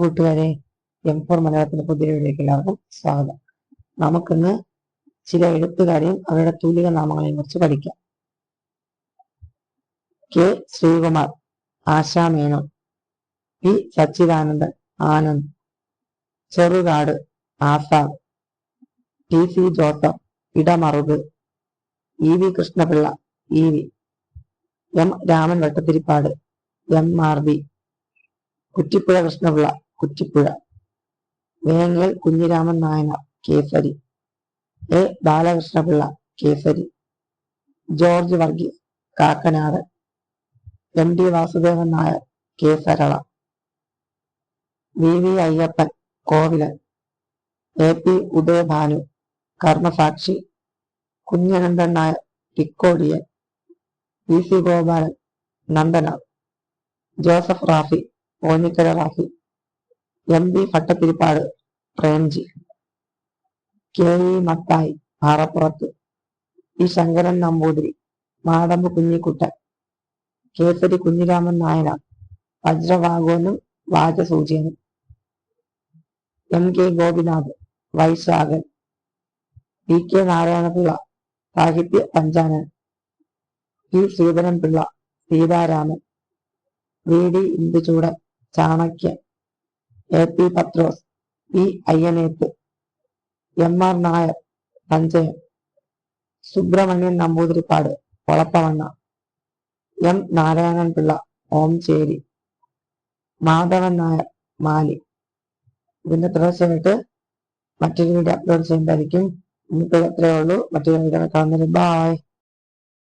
കൂട്ടുകാരെ, M4 മലയാളത്തിന്റെ പുതിയ വീഡിയോയ്ക്ക് എല്ലാവർക്കും സ്വാഗതം. നമുക്കിന്ന് ചില എഴുത്തുകാരെയും അവരുടെ തൂലിക നാമങ്ങളെയും കുറിച്ച് പഠിക്കാം. K Sreekumar, Asha Menon, P Sachidanandan, Anand, Cherukad, Azad, TC Joseph, Idamaruku, EV Krishnapillai, EV, M Raman Vattathirippad, MRB, Kuttippuzha Krishnapillai, Kuttippuzha, Vengal Kunhiraman Nayanar, Kesari, A Balakrishnapillai, Kesari, George Varghese, Kakkanad, MD Vasudevan Nair, കേസരള, VV Ayyappan, Kovilan, AP Udayabhanu, Karmasakshi, Kunhanandan Nair, Thikkodiyan, PC Gopalan, Nandanar, Joseph Rafi, Onjikkara Rafi, MB Bhattathirippad, Premji, KE Mathai, Parappurath, E Sankaran Namboothiri, Madampu Kunjikuttan, Kesari Kunhiraman Nayanar, വജ്രവാഗോനും വാചസൂചിയനും, MK Gopinath, Vaisakhan, PK Narayana Pillai, സാഹിത്യ പഞ്ചാനൻ, P ശ്രീധരൻ പിള്ള, സീതാരാമൻ, VD ഇന്ദുചൂടൻ, ചാണക്യൻ, AP പത്രോസ്, E Ayyaneth, MR Nair, Sanjayan, Subramanian Namboodiripad, Olappamanna, M Narayanan Pillai, Omchery, Madhavan Nair, മാലി. ഇതിന്റെ തുടർച്ചയായിട്ട് മറ്റൊരു വീഡിയോ അപ്ലോഡ് ചെയ്യുന്നതായിരിക്കും. ഇന്നത്തെ അത്രയേ ഉള്ളൂ. മറ്റൊരു വീഡിയോ കാണുന്നതിന് ബൈ.